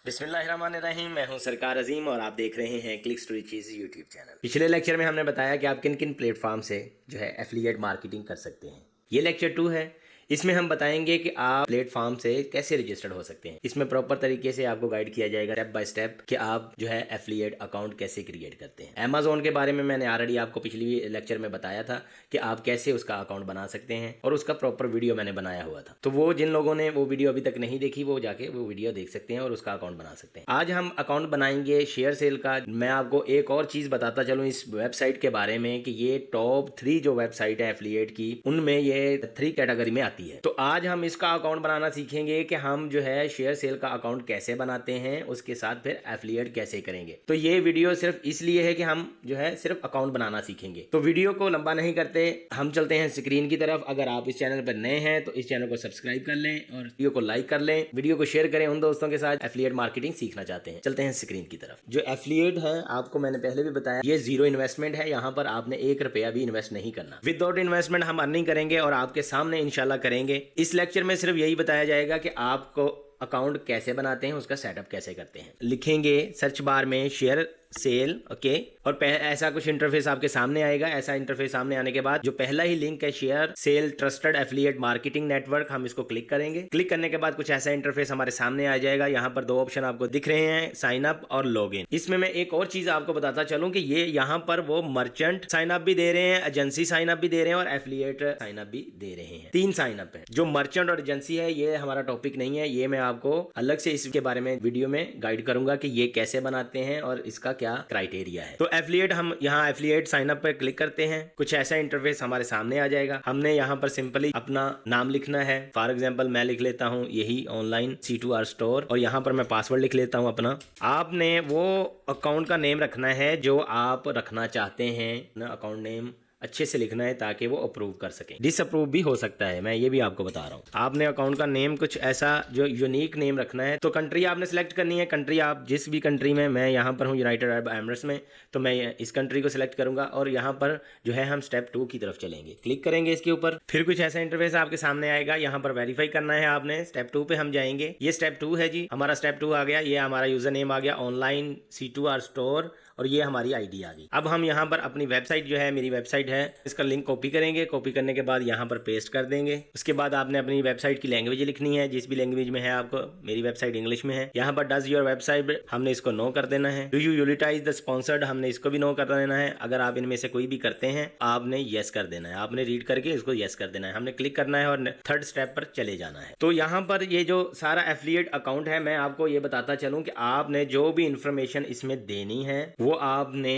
बिस्मिल्लाहिर्रहमानिर्रहीम। मैं हूं सरकार अजीम और आप देख रहे हैं क्लिक्स टू रिचेज़ यूट्यूब चैनल। पिछले लेक्चर में हमने बताया कि आप किन किन प्लेटफॉर्म से जो है एफिलिएट मार्केटिंग कर सकते हैं। ये लेक्चर 2 है। इसमें हम बताएंगे कि आप प्लेटफॉर्म से कैसे रजिस्टर्ड हो सकते हैं। इसमें प्रॉपर तरीके से आपको गाइड किया जाएगा स्टेप बाय स्टेप कि आप जो है एफिलिएट अकाउंट कैसे क्रिएट करते हैं। अमेजोन के बारे में मैंने ऑलरेडी आपको पिछली लेक्चर में बताया था कि आप कैसे उसका अकाउंट बना सकते हैं और उसका प्रॉपर वीडियो मैंने बनाया हुआ था। तो वो जिन लोगों ने वो वीडियो अभी तक नहीं देखी वो जाके वो वीडियो देख सकते हैं और उसका अकाउंट बना सकते हैं। आज हम अकाउंट बनाएंगे शेयर सेल का। मैं आपको एक और चीज़ बताता चलूँ इस वेबसाइट के बारे में कि ये टॉप 3 जो वेबसाइट है एफिलिएट की उनमें ये 3 कैटेगरी में आती है। तो आज हम इसका अकाउंट बनाना सीखेंगे कि हम जो है शेयर सेल का अकाउंट कैसे बनाते हैं, उसके साथ फिर एफिलिएट कैसे करेंगे। तो ये वीडियो सिर्फ इसलिए है कि हम जो है सिर्फ अकाउंट बनाना सीखेंगे। तो वीडियो को लंबा नहीं करते, हम चलते हैं स्क्रीन की तरफ। अगर आप इस चैनल पर नए हैं तो इस चैनल को सब्सक्राइब कर लें और वीडियो को लाइक कर लें। वीडियो को शेयर करें उन दोस्तों के साथ एफिलिएट मार्केटिंग सीखना चाहते हैं। चलते हैं स्क्रीन की तरफ। जो एफिलिएट है आपको मैंने पहले भी बताया ये 0 इन्वेस्टमेंट है। यहाँ पर आपने 1 रुपया भी इन्वेस्ट नहीं करना। विदाउट इन्वेस्टमेंट हम अर्निंग करेंगे और आपके सामने इंशाल्लाह करेंगे। इस लेक्चर में सिर्फ यही बताया जाएगा कि आपको अकाउंट कैसे बनाते हैं, उसका सेटअप कैसे करते हैं। लिखेंगे सर्च बार में शेयर सेल, ओके, और ऐसा कुछ इंटरफेस आपके सामने आएगा। ऐसा इंटरफेस सामने आने के बाद जो पहला ही लिंक है share sale trusted affiliate marketing network, हम इसको क्लिक करेंगे। क्लिक करने के बाद कुछ ऐसा इंटरफेस हमारे सामने आ जाएगा। यहाँ पर 2 ऑप्शन आपको दिख रहे हैं, साइन अप और लॉग इन। इसमें मैं एक और चीज आपको बताता चलूं कि ये यहाँ पर वो मर्चेंट साइन अप भी दे रहे हैं, एजेंसी साइन अप भी दे रहे हैं और एफिलिएट साइन अप भी दे रहे हैं। 3 साइन अप है। जो मर्चेंट और एजेंसी है ये हमारा टॉपिक नहीं है, ये मैं आपको अलग से इसके बारे में वीडियो में गाइड करूंगा कि ये कैसे बनाते हैं और इसका क्या क्राइटेरिया है। तो एफिलिएट, हम यहाँ एफिलिएट साइन अप पर क्लिक करते हैं। कुछ ऐसा इंटरफेस हमारे सामने आ जाएगा। हमने यहाँ पर सिंपली अपना नाम लिखना है। फॉर एग्जांपल मैं लिख लेता हूँ यही ऑनलाइन C2R स्टोर और यहाँ पर मैं पासवर्ड लिख लेता हूँ अपना। आपने वो अकाउंट का नेम रखना है जो आप रखना चाहते हैं ना। अकाउंट नेम अच्छे से लिखना है ताकि वो अप्रूव कर सकें। डिसअप्रूव भी हो सकता है, मैं ये भी आपको बता रहा हूँ। आपने अकाउंट का नेम कुछ ऐसा जो यूनिक नेम रखना है। तो कंट्री आपने सिलेक्ट करनी है। कंट्री आप जिस भी कंट्री में, मैं यहाँ पर हूँ यूनाइटेड अरब एमिरेट्स में, तो मैं इस कंट्री को सिलेक्ट करूंगा और यहाँ पर जो है हम स्टेप 2 की तरफ चलेंगे। क्लिक करेंगे इसके ऊपर। फिर कुछ ऐसा इंटरफेस आपके सामने आएगा। यहाँ पर वेरीफाई करना है आपने। स्टेप 2 पे हम जाएंगे। ये स्टेप 2 है जी, हमारा स्टेप 2 आ गया। ये हमारा यूजर नेम आ गया ऑनलाइन C2R स्टोर और ये हमारी आईडी आ गई। अब हम यहाँ पर अपनी वेबसाइट जो है, मेरी वेबसाइट है, इसका लिंक कॉपी करेंगे। कॉपी करने के बाद यहाँ पर पेस्ट कर देंगे। उसके बाद आपने अपनी वेबसाइट की लैंग्वेज लिखनी है, जिस भी लैंग्वेज में है आपको। मेरी वेबसाइट इंग्लिश में है। यहाँ पर डज योर वेबसाइट, हमने इसको नो कर देना है। Do you utilize the sponsored, हमने इसको भी नो कर देना है। अगर आप इनमें से कोई भी करते हैं आपने येस कर देना है। आपने रीड करके इसको येस कर देना है। हमने क्लिक करना है और 3rd स्टेप पर चले जाना है। तो यहाँ पर ये जो सारा एफिलिएट अकाउंट है, मैं आपको ये बताता चलूँ कि आपने जो भी इंफॉर्मेशन इसमें देनी है वो आपने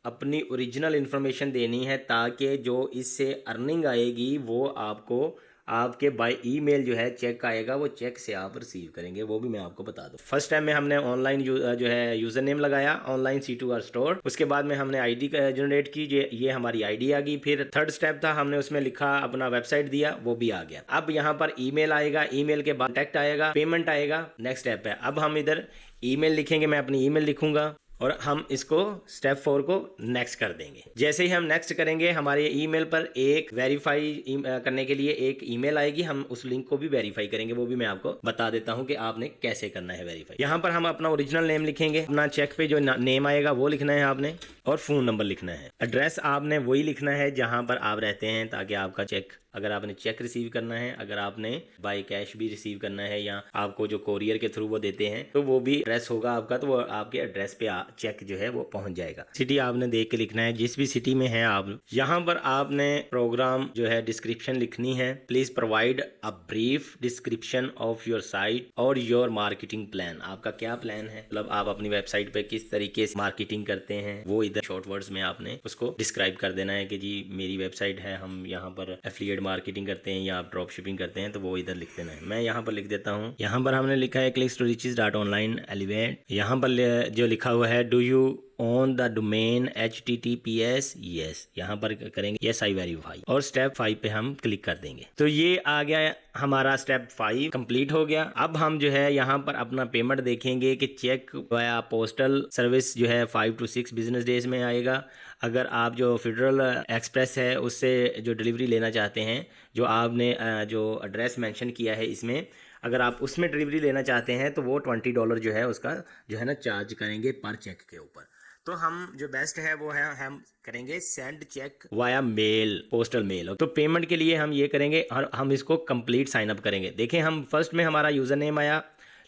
अपनी ओरिजिनल इंफॉर्मेशन देनी है, ताकि जो इससे अर्निंग आएगी वो आपको आपके बाय ईमेल जो है चेक आएगा, वो चेक से आप रिसीव करेंगे। वो भी मैं आपको बता दूं। फर्स्ट टाइम में हमने ऑनलाइन जो है यूजर नेम लगाया ऑनलाइन C2R स्टोर। उसके बाद में हमने आईडी जनरेट की, ये हमारी आईडी आ गई। फिर 3rd स्टेप था, हमने उसमें लिखा अपना वेबसाइट दिया, वो भी आ गया। अब यहाँ पर ईमेल आएगा, ईमेल के बाद कॉन्टैक्ट आएगा, पेमेंट आएगा। नेक्स्ट स्टेप है, अब हम इधर ईमेल लिखेंगे। मैं अपनी ईमेल लिखूंगा और हम इसको स्टेप 4 को नेक्स्ट कर देंगे। जैसे ही हम नेक्स्ट करेंगे हमारे ईमेल पर एक वेरीफाई करने के लिए एक ईमेल आएगी। हम उस लिंक को भी वेरीफाई करेंगे, वो भी मैं आपको बता देता हूं कि आपने कैसे करना है वेरीफाई। यहाँ पर हम अपना ओरिजिनल नेम लिखेंगे। अपना चेक पे जो नेम आएगा वो लिखना है आपने और फोन नंबर लिखना है। एड्रेस आपने वही लिखना है जहां पर आप रहते हैं, ताकि आपका चेक, अगर आपने चेक रिसीव करना है, अगर आपने बाय कैश भी रिसीव करना है या आपको जो कोरियर के थ्रू वो देते हैं, तो वो भी एड्रेस होगा आपका, तो वो आपके एड्रेस पे चेक जो है वो पहुंच जाएगा। सिटी आपने देख के लिखना है, जिस भी सिटी में है आप। यहाँ पर आपने प्रोग्राम जो है डिस्क्रिप्शन लिखनी है। Please provide a brief description of your site और योर मार्केटिंग प्लान। आपका क्या प्लान है, मतलब आप अपनी वेबसाइट पे किस तरीके से मार्केटिंग करते हैं, वो इधर शॉर्ट वर्ड्स में आपने उसको डिस्क्राइब कर देना है कि जी मेरी वेबसाइट है, हम यहाँ पर एफिलिएट मार्केटिंग करते हैं या आप ड्रॉप शिपिंग करते हैं, तो वो इधर लिख देना है। मैं यहाँ पर लिख देता हूँ। यहाँ पर हमने लिखा है clicks2riches.online एलिवेट। यहाँ पर जो लिखा हुआ है do you on the domain HTTPS, yes, यहाँ पर करेंगे यस आई वेरीफाई और स्टेप 5 पे हम क्लिक कर देंगे। तो ये आ गया हमारा स्टेप 5 कंप्लीट हो गया। अब हम जो है यहाँ पर अपना पेमेंट देखेंगे कि चेक वाया पोस्टल सर्विस जो है 5 to 6 बिजनेस डेज में आएगा। अगर आप जो फेडरल एक्सप्रेस है उससे जो डिलीवरी लेना चाहते हैं, जो आपने जो एड्रेस मेंशन किया है इसमें, अगर आप उसमें डिलीवरी लेना चाहते हैं तो वो $20 जो है उसका जो है ना चार्ज करेंगे पर चेक के ऊपर। तो हम जो बेस्ट है वो है हम करेंगे send cheque via mail, postal mail. तो पेमेंट के लिए हम ये करेंगे और हम इसको कंप्लीट साइन अप करेंगे। देखें, हम फर्स्ट में हमारा यूज़र नेम आया,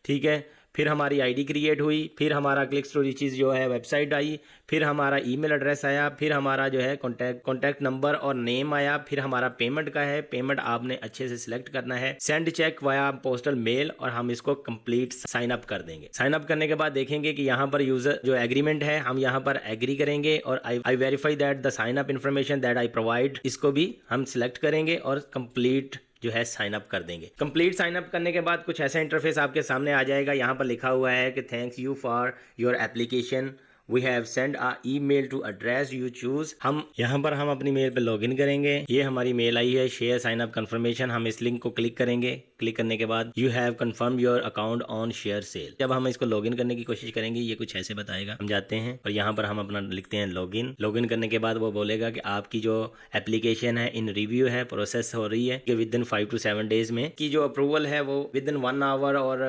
ठीक है, फिर हमारी आईडी क्रिएट हुई, फिर हमारा क्लिक्स टू रिचेज़ जो है वेबसाइट आई, फिर हमारा ईमेल एड्रेस आया, फिर हमारा जो है कॉन्टैक्ट नंबर और नेम आया, फिर हमारा पेमेंट का है, पेमेंट आपने अच्छे से सिलेक्ट करना है, send cheque via postal mail, और हम इसको कंप्लीट साइन अप कर देंगे। साइन अप करने के बाद देखेंगे कि यहाँ पर यूजर जो एग्रीमेंट है हम यहाँ पर एग्री करेंगे और I verify that the sign up information that I provide, इसको भी हम सिलेक्ट करेंगे और कंप्लीट जो है साइन अप कर देंगे। कंप्लीट साइन अप करने के बाद कुछ ऐसा इंटरफेस आपके सामने आ जाएगा। यहाँ पर लिखा हुआ है कि thanks you for your application, we have send a email to address you choose. हम यहाँ पर हम अपनी मेल पे लॉगिन करेंगे। ये हमारी मेल आई है, शेयर साइन अप कंफर्मेशन। हम इस लिंक को क्लिक करेंगे। क्लिक करने के बाद you have confirm your account on share sale. जब हम इसको लॉगिन करने की कोशिश करेंगे ये कुछ ऐसे बताएगा। हम जाते हैं और यहाँ पर हम अपना लिखते हैं लॉगिन। लॉगिन करने के बाद वो बोलेगा कि आपकी जो एप्लीकेशन है इन रिव्यू है, प्रोसेस हो रही है कि विद इन 5 to 7 डेज में की जो अप्रूवल है वो विद इन 1 आवर और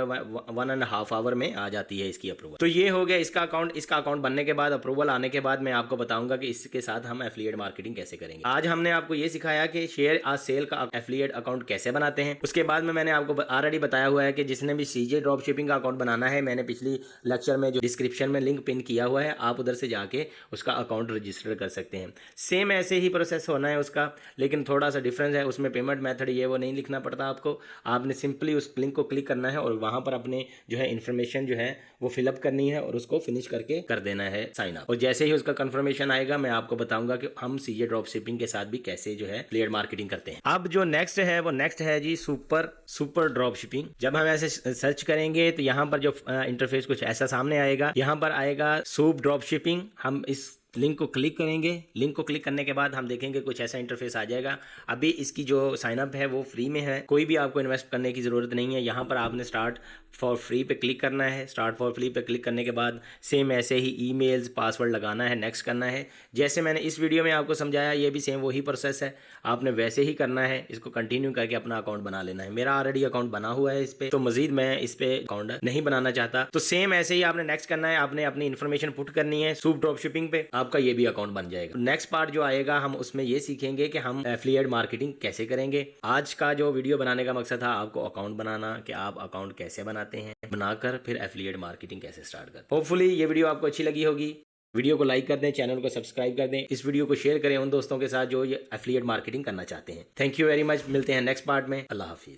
1.5 आवर में आ जाती है इसकी अप्रूवल। तो ये हो गया इसका अकाउंट। इसका अकाउंट बनने के बाद, अप्रूवल आने के बाद मैं आपको बताऊंगा कि इसके साथ हम एफिलिएट मार्केटिंग कैसे करेंगे। आज हमने आपको ये सिखाया कि शेयर आ सेल का एफिलिएट अकाउंट कैसे बनाते हैं। उसके बाद में मैंने आपको ऑलरेडी बताया हुआ है कि जिसने भी सीजे ड्रॉप शिपिंग का अकाउंट बनाना है, मैंने पिछली लेक्चर में जो डिस्क्रिप्शन में लिंक पिन किया हुआ है, आप उधर से जाके उसका अकाउंट रजिस्टर कर सकते हैं। सेम ऐसे ही प्रोसेस होना है उसका, लेकिन थोड़ा सा डिफरेंस है। उसमें पेमेंट मेथड ये वो नहीं लिखना पड़ता आपको। आपने सिंपली उस लिंक को क्लिक करना है और वहां पर अपने जो है इन्फॉर्मेशन जो है वो फिलअप करनी है और उसको फिनिश करके कर देना है साइन अप। और जैसे ही उसका कंफर्मेशन आएगा मैं आपको बताऊंगा कि हम सीजे ड्रॉप शिपिंग के साथ भी कैसे जो है एफिलिएट मार्केटिंग करते हैं। अब जो नेक्स्ट है वो नेक्स्ट है जी सुपर ड्रॉप शिपिंग। जब हम ऐसे सर्च करेंगे तो यहाँ पर जो इंटरफेस कुछ ऐसा सामने आएगा। यहाँ पर आएगा सुप ड्रॉप शिपिंग। हम इस लिंक को क्लिक करेंगे। लिंक को क्लिक करने के बाद हम देखेंगे कुछ ऐसा इंटरफेस आ जाएगा। अभी इसकी जो साइन अप है वो फ्री में है, कोई भी आपको इन्वेस्ट करने की ज़रूरत नहीं है। यहाँ पर आपने स्टार्ट फॉर फ्री पे क्लिक करना है। स्टार्ट फॉर फ्री पे क्लिक करने के बाद सेम ऐसे ही ईमेल्स पासवर्ड लगाना है, नेक्स्ट करना है। जैसे मैंने इस वीडियो में आपको समझाया ये भी सेम वही प्रोसेस है, आपने वैसे ही करना है। इसको कंटिन्यू करके अपना अकाउंट बना लेना है। मेरा ऑलरेडी अकाउंट बना हुआ है इस पर, तो मजीद मैं इस पे अकाउंट नहीं बनाना चाहता। तो सेम ऐसे ही आपने नेक्स्ट करना है, आपने अपनी इन्फॉर्मेशन पुट करनी है सुप ड्रॉप शिपिंग पे, आपका ये भी अकाउंट बन जाएगा। नेक्स्ट पार्ट जो आएगा हम उसमें ये सीखेंगे कि हम एफिलिएट मार्केटिंग कैसे करेंगे। आज का जो वीडियो बनाने का मकसद था आपको अकाउंट बनाना, कि आप अकाउंट कैसे बनाते हैं, बनाकर फिर एफिलिएट मार्केटिंग कैसे स्टार्ट कर। होपफुली ये वीडियो आपको अच्छी लगी होगी। वीडियो को लाइक कर दें, चैनल को सब्सक्राइब कर दें, इस वीडियो को शेयर करें उन दोस्तों के साथ जो ये एफिलिएट मार्केटिंग करना चाहते हैं। Thank you very much. मिलते हैं नेक्स्ट पार्ट में। अल्लाह हाफिज।